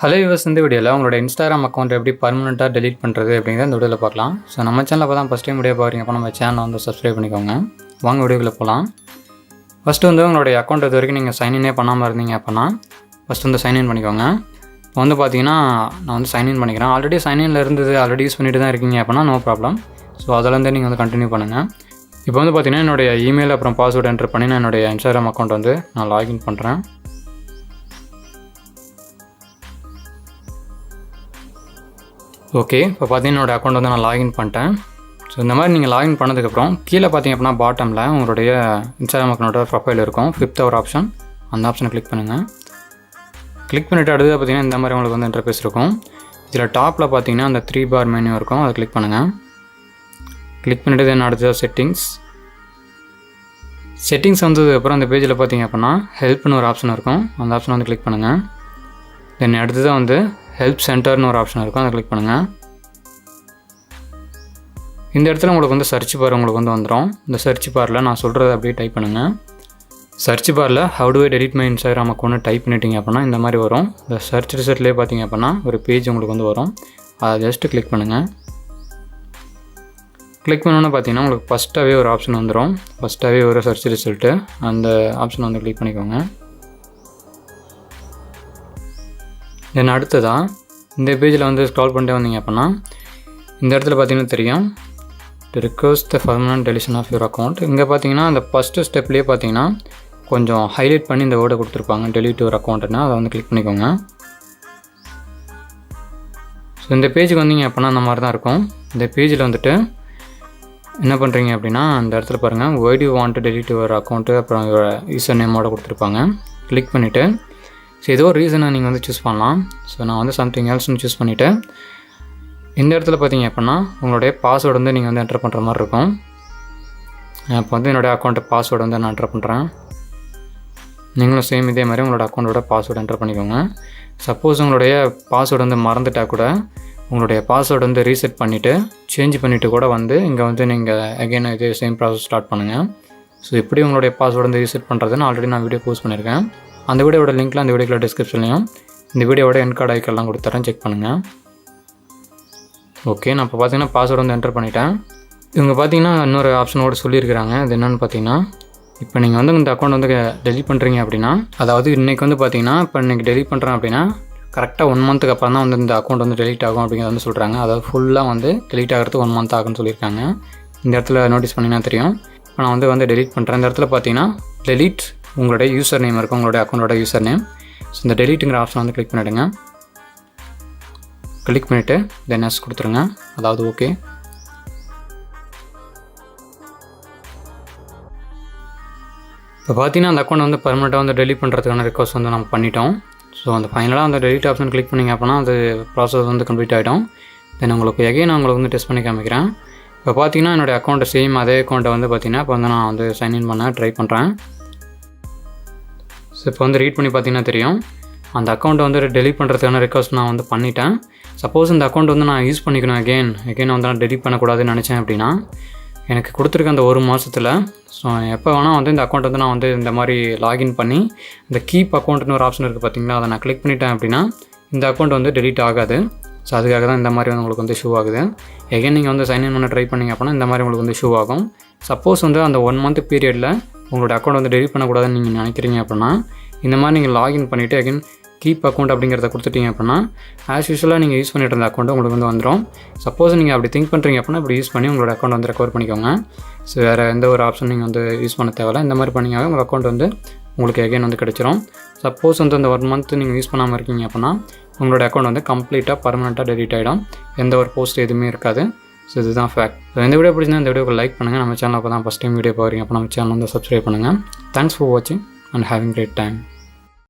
Hello viewers, இந்த வீடியோவில் உங்களோட இன்ஸ்டாகிராம் அக்கௌண்ட் எப்படி பர்மனெண்ட்டாக டெலீட் பண்ணுறது அப்படிங்கிறத இந்த வீடியோவில் பார்க்கலாம். ஸோ நம்ம சேனலில் அப்போ தான் ஃபஸ்ட் டைம் வீடியோ பார்க்குறீங்க, அப்போ நம்ம சேனலை வந்து சப்ஸ்கிரைப் பண்ணிக்கோங்க. வாங்க வீடியோவில் போகலாம். ஃபஸ்ட்டு வந்து உங்களுடைய அக்கௌண்ட் இது வரைக்கும் நீங்கள் சைன்இனே பண்ணாமல் இருந்தீங்க அப்படின்னா ஃபஸ்ட்டு வந்து சைன்இன் பண்ணிக்கோங்க. இப்போ வந்து பார்த்தீங்கன்னா நான் வந்து சைன்இன் பண்ணிக்கிறேன். ஆல்ரெடி சைன்இனில் இருந்தது ஆல்ரெடி யூஸ் பண்ணிட்டு தான் இருக்கீங்க அப்படின்னா நோ ப்ராப்ளம். ஸோ அதிலேருந்து நீங்கள் வந்து கண்டினியூ பண்ணுங்கள். இப்போ வந்து பார்த்தீங்கன்னா என்னுடைய இமெயில் அப்புறம் பாஸ்வேர்டு என்ட்ரு பண்ணி நான் என்னுடைய இன்ஸ்டாகிராம் அக்கௌண்ட் வந்து நான் லாகின் பண்ணுறேன். ஓகே, இப்போ பார்த்தீங்கன்னா என்னோடய அக்கௌண்ட் வந்து நான் லாகின் பண்ணிட்டேன். ஸோ இந்த மாதிரி நீங்கள் லாகின் பண்ணதுக்கப்புறம் கீழே பார்த்தீங்க அப்படின்னா பாட்டமில் உங்களுடைய இன்ஸ்டாகிராம் அக்கௌண்ட்டோட ப்ரொஃபைல் இருக்கும், 5th ஒரு ஆப்ஷன், அந்த ஆப்ஷனை கிளிக் பண்ணுங்கள். கிளிக் பண்ணிவிட்டு அடுத்து பார்த்தீங்கன்னா இந்த மாதிரி உங்களுக்கு வந்து இன்டர்ஃபேஸ் இருக்கும். இதில் டாப்பில் பார்த்தீங்கன்னா அந்த 3 பார் மெனு இருக்கும், அதை கிளிக் பண்ணுங்கள். கிளிக் பண்ணிவிட்டு தென் அடுத்தது செட்டிங்ஸ் வந்ததுக்கப்புறம் அந்த பேஜில் பார்த்தீங்க அப்படின்னா ஹெல்ப்னு ஒரு ஆப்ஷன் இருக்கும், அந்த ஆப்ஷனை வந்து கிளிக் பண்ணுங்கள். தென் அடுத்ததாக வந்து ஹெல்ப் சென்டர்னு ஒரு ஆப்ஷன் இருக்கும், அதை கிளிக் பண்ணுங்கள். இந்த இடத்துல உங்களுக்கு வந்து சர்ச் பார் உங்களுக்கு வந்து வந்துடும். இந்த சர்ச் பாரில் நான் சொல்கிறத அப்படியே டைப் பண்ணுங்கள். சர்ச் பாரில் how to I delete my Instagram account type பண்ணிட்டீங்க அப்படின்னா இந்த மாதிரி வரும். இந்த சர்ச் ரிசல்ட்லேயே பார்த்தீங்க அப்படின்னா ஒரு பேஜ் உங்களுக்கு வந்து வரும், அதை ஜஸ்ட்டு கிளிக் பண்ணுங்கள். கிளிக் பண்ணோன்னு பார்த்தீங்கன்னா உங்களுக்கு ஃபஸ்ட்டாகவே ஒரு ஆப்ஷன் வந்துடும், ஃபஸ்ட்டாகவே ஒரு சர்ச் ரிசல்ட்டு, அந்த ஆப்ஷனை வந்து கிளிக் பண்ணிக்கோங்க. தென் அடுத்ததாக இந்த பேஜில் வந்து ஸ்க்ரால் பண்ணிட்டு வந்தீங்க அப்படின்னா இந்த இடத்துல பார்த்தீங்கன்னா தெரியும் request the permanent deletion of your account. இங்கே பார்த்தீங்கன்னா அந்த ஃபஸ்ட்டு ஸ்டெப்லேயே பார்த்தீங்கன்னா கொஞ்சம் ஹைலைட் பண்ணி இந்த வேர்டை கொடுத்துருப்பாங்க, டெலிட் யுவர் அக்கௌண்ட்னா அதை வந்து கிளிக் பண்ணிக்கோங்க. ஸோ இந்த பேஜுக்கு வந்தீங்க அப்படின்னா அந்த மாதிரி தான் இருக்கும். இந்த பேஜில் வந்துட்டு என்ன பண்ணுறீங்க அப்படின்னா இந்த இடத்துல பாருங்கள் why do you want to delete your account, அப்புறம் யூசர் நேமோட கொடுத்துருப்பாங்க. கிளிக் பண்ணிவிட்டு ஸோ ஏதோ ஒரு ரீசனை நீங்கள் வந்து சூஸ் பண்ணலாம். ஸோ நான் வந்து சம்திங் எல்ஸ்னு சூஸ் பண்ணிவிட்டு இந்த இடத்துல பார்த்தீங்க அப்படின்னா உங்களுடைய பாஸ்வேர்டு வந்து நீங்கள் வந்து என்டர் பண்ணுற மாதிரி இருக்கும். இப்போ வந்து என்னுடைய அக்கௌண்ட்டு பாஸ்வேர்டு வந்து நான் என்டர் பண்ணுறேன். நீங்களும் சேம் இதே மாதிரி உங்களோட அக்கௌண்ட்டோட பாஸ்வேர்டு என்டர் பண்ணிக்கோங்க. சப்போஸ் உங்களுடைய பாஸ்வேர்டு வந்து மறந்துட்டால் கூட உங்களுடைய பாஸ்வேர்டு வந்து ரீசெட் பண்ணிவிட்டு சேஞ்ச் பண்ணிவிட்டு கூட வந்து இங்கே வந்து நீங்கள் அகெயின் இதே சேம் ப்ராசஸ் ஸ்டார்ட் பண்ணுங்கள். ஸோ எப்படி உங்களுடைய பாஸ்வேர்டு வந்து ரீசெட் பண்ணுறதுன்னு ஆல்ரெடி நான் வீடியோ போஸ்ட் பண்ணியிருக்கேன். அந்த வீடியோட லிங்க்லாம் அந்த வீடியோவில் டிஸ்கிரிப்ஷன்லையும் இந்த வீடியோட என் கார்டு ஐக்கெல்லாம் கொடுத்துறேன், செக் பண்ணுங்கள். ஓகே, நான் இப்போ பார்த்தீங்கன்னா பாஸ்வேர்டு வந்து என்டர் பண்ணிட்டேன். இவங்க பார்த்தீங்கன்னா இன்னொரு ஆப்ஷனோடு சொல்லியிருக்கிறாங்க. அது என்னென்னு பார்த்தீங்கன்னா இப்போ நீங்கள் வந்து இந்த அக்கௌண்ட் வந்து டெலிட் பண்ணுறீங்க அப்படின்னா, அதாவது இன்றைக்கி வந்து பார்த்தீங்கன்னா இப்போ இன்றைக்கி டெலிட் பண்ணுறேன் அப்படின்னா கரெக்டாக 1 மந்த்துக்கு அப்புறம் தான் வந்து இந்த அக்கௌண்ட் வந்து டெலிட் ஆகும் அப்படிங்கிறத வந்து சொல்கிறாங்க. அதாவது ஃபுல்லாக வந்து டெலிட் ஆகிறதுக்கு 1 மந்த் ஆகுன்னு சொல்லியிருக்காங்க. இந்த இடத்துல நோட்டீஸ் பண்ணிங்கன்னா தெரியும். இப்போ நான் வந்து டெலிட் பண்ணுறேன். இந்த இடத்துல பார்த்தீங்கன்னா டெலிட் உங்களுடைய யூசர் நேம் இருக்கும், உங்களுடைய அக்கௌண்ட்டோட யூசர் நேம். ஸோ இந்த டெலிட்டுங்கிற ஆப்ஷன் வந்து கிளிக் பண்ணிவிடுங்க. கிளிக் பண்ணிவிட்டு தென் எஸ் கொடுத்துருங்க, அதாவது ஓகே. இப்போ பார்த்தீங்கன்னா அந்த அக்கௌண்ட் வந்து பர்மனெண்ட்டாக வந்து டெலிட் பண்ணுறதுக்கான ரிக்வஸ்ட் வந்து நம்ம பண்ணிட்டோம். ஸோ அந்த ஃபைனலாக அந்த டெலிட் ஆப்ஷன் கிளிக் பண்ணிங்க அப்படின்னா அது ப்ராசஸ் வந்து கம்ப்ளீட் ஆகிடும். தென் உங்களுக்கு எகைன் நான் உங்களுக்கு வந்து டெஸ்ட் பண்ணி காமிக்கிறேன். இப்போ பார்த்தீங்கன்னா என்னுடைய அக்கௌண்ட்டை சேம் அதே அக்கௌண்ட்டை வந்து பார்த்தீங்கன்னா இப்போ வந்து நான் வந்து சைன்இன் பண்ண ட்ரை பண்ணுறேன். ஸோ இப்போ வந்து ரீட் பண்ணி பார்த்தீங்கன்னா தெரியும் அந்த அக்கௌண்ட்டை வந்து டெலிட் பண்ணுறதுக்கான ரிக்வஸ்ட் நான் வந்து பண்ணிட்டேன். சப்போஸ் இந்த அக்கௌண்ட் வந்து நான் யூஸ் பண்ணிக்கணும் எகெயின் வந்து நான் டெலிட் பண்ணக்கூடாதுன்னு நினச்சேன் அப்படின்னா எனக்கு கொடுத்துருக்க அந்த 1 மாதத்தில் ஸோ எப்போ வேணால் வந்து இந்த அக்கௌண்ட் வந்து நான் வந்து இந்த மாதிரி லாகின் பண்ணி இந்த கீப் அக்கௌண்ட்னு ஒரு ஆப்ஷன் இருக்குது பார்த்தீங்களா, அதை நான் கிளிக் பண்ணிட்டேன் அப்படின்னா இந்த அக்கௌண்ட் வந்து டெலிட் ஆகாது. ஸோ அதுக்காக தான் இந்த மாதிரி வந்து உங்களுக்கு வந்து ஷூ ஆகுது. எகைன் நீங்கள் வந்து சைன்இன் பண்ண ட்ரை பண்ணிங்க அப்படின்னா இந்த மாதிரி உங்களுக்கு வந்து ஷூ ஆகும். சப்போஸ் வந்து அந்த 1 மந்த் பீரியடில் உங்களோட அக்கௌண்ட் வந்து டெலிட் பண்ணக்கூடாதுன்னு நீங்கள் நினைக்கிறீங்க அப்படின்னா இந்த மாதிரி நீங்கள் லாகின் பண்ணிவிட்டு அகைன் கீப் அக்கௌண்ட் அப்படிங்கிறத கொடுத்துட்டீங்க அப்படின்னா ஆஸ் யூஸ்வலாக நீங்கள் யூஸ் பண்ணிட்டு இருந்த அக்கௌண்ட் உங்களுக்கு வந்து வந்துடும். சப்போஸ் நீங்கள் அப்படி திங்க் பண்ணுறீங்க அப்படின்னா இப்படி யூஸ் பண்ணி உங்களோட அக்கௌண்ட் வந்து ரெக்கவர் பண்ணிக்கோங்க. ஸோ வேறு எந்த ஒரு ஆப்ஷன் நீங்கள் வந்து யூஸ் பண்ண தேவையில்ல. இந்த மாதிரி பண்ணிங்கனாவே உங்கள் அக்கௌண்ட் வந்து உங்களுக்கு எகைன் வந்து கிடச்சிரும். சப்போஸ் வந்து அந்த 1 மந்த் நீங்கள் யூஸ் பண்ணாமல் இருக்கீங்க அப்படின்னா உங்களோட அக்கௌண்ட் வந்து கம்ப்ளீட்டாக பர்மனெண்ட்டாக டெலிட் ஆகிடும். எந்த ஒரு போஸ்ட் எதுவுமே இருக்காது. ஸோ இதுதான் ஃபேக்ட். ஸோ இந்த வீடியோ பிடிச்சிருந்தா இந்த வீடியோக்கு லைக் பண்ணுங்கள். நம்ம சேனல் அப்போ தான் ஃபஸ்ட் டைம் வீடியோ பார்க்குறீங்க அப்போ நம்ம சேனல் வந்து சப்ஸ்கிரைப் பண்ணுங்கள். தேங்க்ஸ் ஃபார் வாட்சிங் அண்ட் ஹேவிங் கிரேட் டைம்.